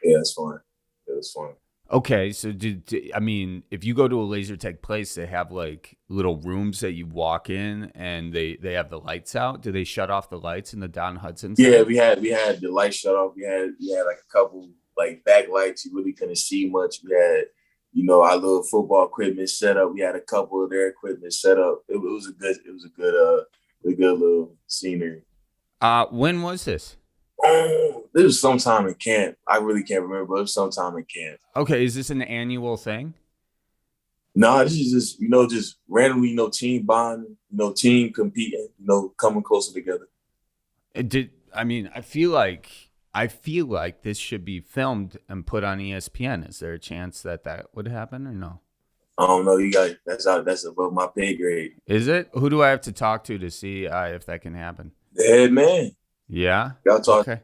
Speaker 2: Yeah, it's fun. It was fun.
Speaker 1: Okay, so if you go to a laser tag place, they have like little rooms that you walk in and they have the lights out. Do they shut off the lights in the Don Hudson Center?
Speaker 2: Yeah, we had the lights shut off. We had like a couple like backlights. You really couldn't see much. We had, our little football equipment set up. We had a couple of their equipment set up. It was a good little scenery.
Speaker 1: When was this?
Speaker 2: This was sometime in camp. I really can't remember, but it was sometime in camp.
Speaker 1: Okay, is this an annual thing?
Speaker 2: No, this is just, just randomly, team bonding, team competing, coming closer together.
Speaker 1: I feel like this should be filmed and put on ESPN. Is there a chance that would happen or no?
Speaker 2: I don't know. That's above my pay grade.
Speaker 1: Is it? Who do I have to talk to see if that can happen?
Speaker 2: The head man.
Speaker 1: Yeah.
Speaker 2: Y'all talk.
Speaker 1: Okay.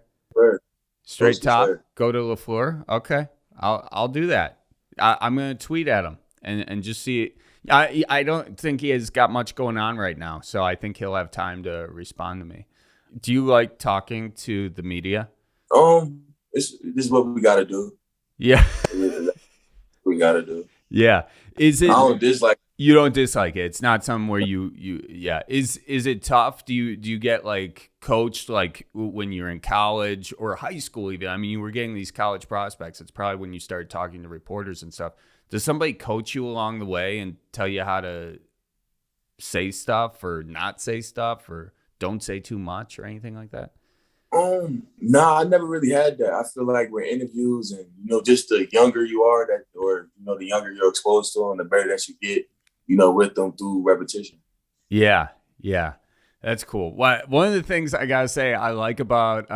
Speaker 1: Straight top. Go to LaFleur. Okay. I'll do that. I'm gonna tweet at him and just see. I don't think he has got much going on right now, so I think he'll have time to respond to me. Do you like talking to the media?
Speaker 2: This is what we gotta do.
Speaker 1: Yeah.
Speaker 2: We gotta do.
Speaker 1: Yeah. Is it?
Speaker 2: I don't dislike
Speaker 1: You don't dislike it. It's not something where yeah. Is it tough? Do you get like coached like when you're in college or high school even? I mean, you were getting these college prospects. It's probably when you started talking to reporters and stuff. Does somebody coach you along the way and tell you how to say stuff or not say stuff or don't say too much or anything like that?
Speaker 2: Nah, I never really had that. I feel like with interviews and just the younger you are or the younger you're exposed to them, the better that you get, with them through repetition.
Speaker 1: Yeah, yeah. That's cool. One of the things I gotta say I like about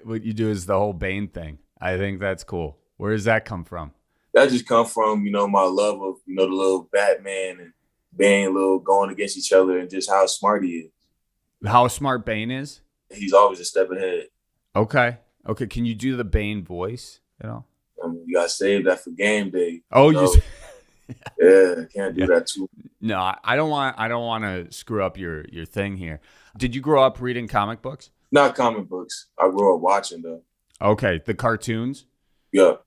Speaker 1: what you do is the whole Bane thing. I think that's cool. Where does that come from?
Speaker 2: That just come from, my love of, the little Batman and Bane little going against each other and just how smart he is.
Speaker 1: How smart Bane is?
Speaker 2: He's always a step ahead.
Speaker 1: Okay. Okay. Can you do the Bane voice?
Speaker 2: You got to save that for game day.
Speaker 1: Oh,
Speaker 2: yeah, can't do that too.
Speaker 1: No, I don't want to screw up your thing here. Did you grow up reading comic books?
Speaker 2: Not comic books. I grew up watching though.
Speaker 1: Okay, the cartoons?
Speaker 2: Yeah.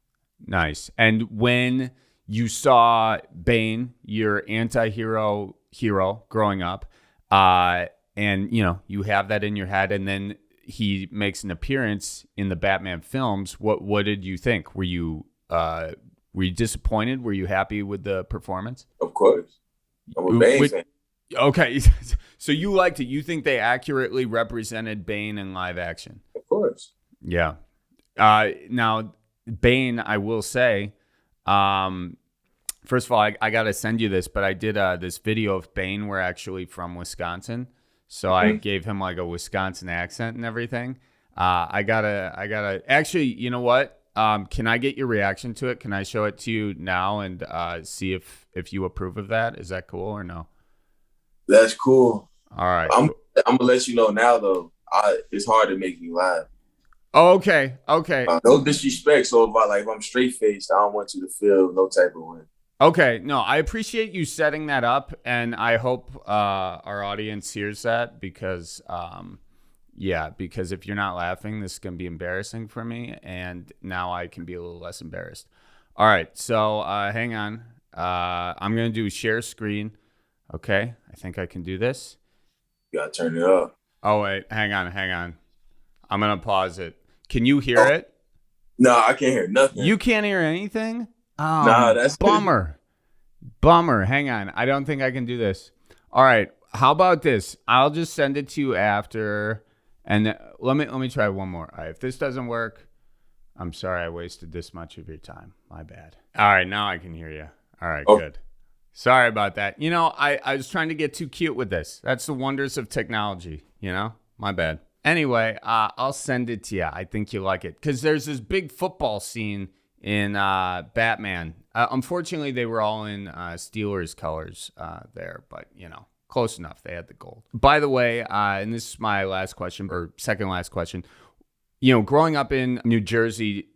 Speaker 1: Nice. And when you saw Bane, your anti-hero hero growing up, and you have that in your head, and then he makes an appearance in the Batman films. What did you think? Were you disappointed? Were you happy with the performance?
Speaker 2: Of course. I'm a Bane fan.
Speaker 1: Okay, so you liked it. You think they accurately represented Bane in live action?
Speaker 2: Of course.
Speaker 1: Yeah. Now, Bane, I will say, first of all, I got to send you this, but I did this video of Bane. We're actually from Wisconsin. So I gave him like a Wisconsin accent and everything. I gotta actually, you know what? Can I get your reaction to it? Can I show it to you now and see if you approve of that? Is that cool or no?
Speaker 2: That's cool.
Speaker 1: All right.
Speaker 2: I'm gonna let you know now though. It's hard to make me laugh.
Speaker 1: Oh, okay.
Speaker 2: No disrespect. So if I'm straight faced, I don't want you to feel no type of way.
Speaker 1: Okay, no, I appreciate you setting that up, and I hope our audience hears that because, because if you're not laughing, this is going to be embarrassing for me, and now I can be a little less embarrassed. All right, so hang on. I'm going to do share screen. Okay, I think I can do this.
Speaker 2: You got to turn it up.
Speaker 1: Oh, wait, hang on. I'm going to pause it. Can you hear it?
Speaker 2: No, I can't hear nothing.
Speaker 1: You can't hear anything? Oh,
Speaker 2: nah, that's
Speaker 1: bummer. Hang on. I don't think I can do this. All right. How about this? I'll just send it to you after. And let me try one more. All right. If this doesn't work, I'm sorry I wasted this much of your time. My bad. All right. Now I can hear you. All right.
Speaker 2: Okay.
Speaker 1: Good. Sorry about that. I was trying to get too cute with this. That's the wonders of technology. My bad. Anyway, I'll send it to you. I think you'll like it because there's this big football scene in Batman. Unfortunately, they were all in Steelers colors there, but close enough. They had the gold. By the way, and this is my last question or second last question. Growing up in New Jersey,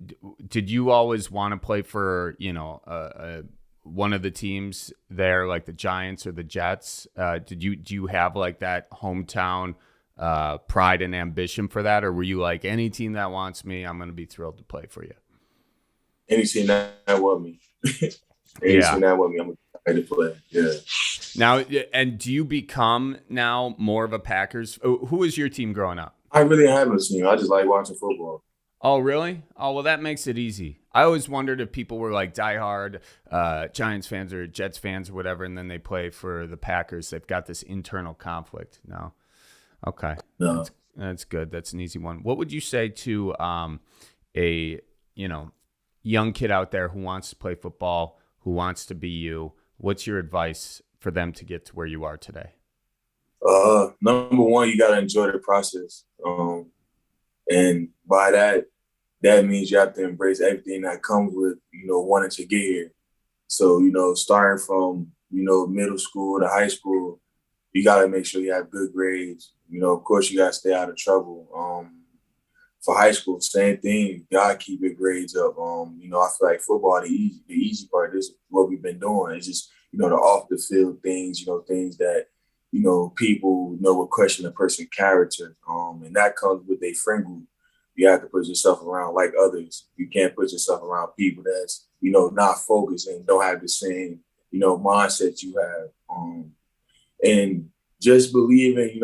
Speaker 1: did you always want to play for one of the teams there, like the Giants or the Jets? Do you have like that hometown pride and ambition for that, or were you like, any team that wants me, I'm going to be thrilled to play for you?
Speaker 2: Any team that want me. Team that want me, I'm ready to play. Yeah.
Speaker 1: Now, and do you become now more of a Packers? Who was your team growing up?
Speaker 2: I really didn't have a team. I just like watching football.
Speaker 1: Oh, really? Oh, well, that makes it easy. I always wondered if people were like diehard Giants fans or Jets fans or whatever, and then they play for the Packers. They've got this internal conflict. No. Okay.
Speaker 2: No.
Speaker 1: That's good. That's an easy one. What would you say to a young kid out there who wants to play football, who wants to be you? What's your advice for them to get to where you are today?
Speaker 2: Number one, you got to enjoy the process. And by that means you have to embrace everything that comes with, wanting to get here. So, starting from, middle school to high school, you got to make sure you have good grades. Of course, you got to stay out of trouble. For high school, same thing. You got to keep your grades up. I feel like football, the easy part is what we've been doing. It's just, the off the field things, things that, people would question a person's character. And that comes with a friend group. You have to put yourself around like others. You can't put yourself around people that's, not focused and don't have the same, mindset you have. And just believe in,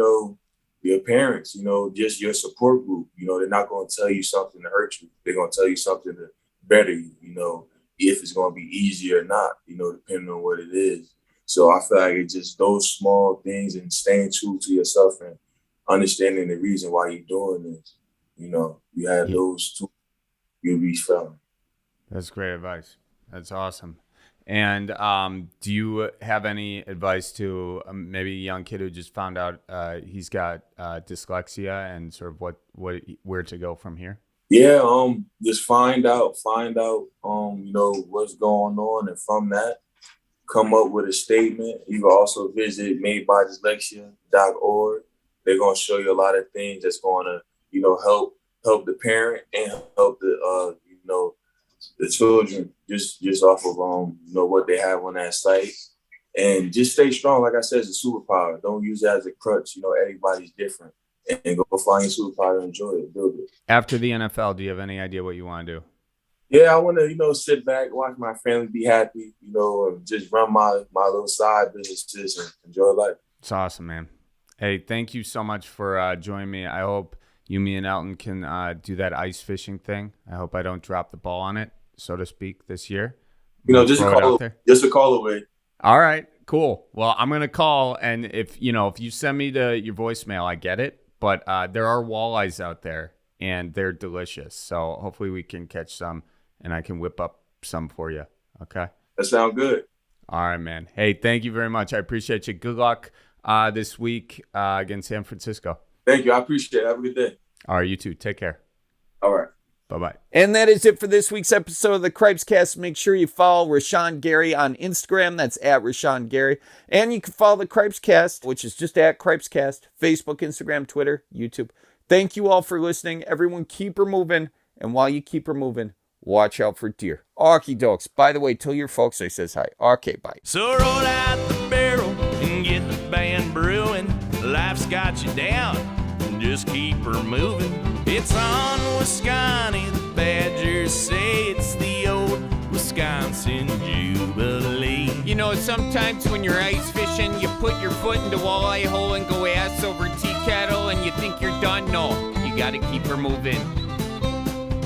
Speaker 2: your parents, just your support group. They're not going to tell you something to hurt you. They're going to tell you something to better you, if it's going to be easy or not, depending on what it is. So I feel like it's just those small things and staying true to yourself and understanding the reason why you're doing this. You have those two, you'll be fine.
Speaker 1: That's great advice. That's awesome. And do you have any advice to maybe a young kid who just found out he's got dyslexia and sort of where to go from here?
Speaker 2: Yeah, just find out, what's going on, and from that, come up with a statement. You can also visit madebydyslexia.org. They're gonna show you a lot of things that's gonna, help the parent and help the the children just off of what they have on that site. And just stay strong. Like I said, it's a superpower. Don't use it as a crutch. Everybody's different. And go find your superpower and enjoy it, build it.
Speaker 1: After the NFL, do you have any idea what you want to do?
Speaker 2: Yeah, I want to, sit back, watch my family be happy, and just run my little side businesses and enjoy life.
Speaker 1: It's awesome, man. Hey, thank you so much for joining me. I hope you, me, and Elton can do that ice fishing thing. I hope I don't drop the ball on it, so to speak, this year.
Speaker 2: Just a call away.
Speaker 1: All right, cool. Well, I'm going to call, and if you send me your voicemail, I get it. But there are walleyes out there, and they're delicious. So hopefully we can catch some, and I can whip up some for you. Okay?
Speaker 2: That sounds good.
Speaker 1: All right, man. Hey, thank you very much. I appreciate you. Good luck this week against San Francisco.
Speaker 2: Thank you. I appreciate it. Have a good day.
Speaker 1: All right, you too. Take care.
Speaker 2: All right.
Speaker 1: Bye-bye. And that is it for this week's episode of the Cripescast. Make sure you follow Rashan Gary on Instagram. That's at Rashan Gary. And you can follow the Cripescast, which is just at Cripescast. Facebook, Instagram, Twitter, YouTube. Thank you all for listening. Everyone keep her moving. And while you keep her moving, watch out for deer. Okie dokes. By the way, tell your folks I says hi. Okay, bye.
Speaker 3: So roll out the barrel and get the band brewing. Life's got you down. Just keep her moving. It's on Wisconsin, the Badgers say it's the old Wisconsin Jubilee. Sometimes when you're ice fishing, you put your foot in the walleye hole and go ass over tea kettle and you think you're done. No, you gotta keep her moving.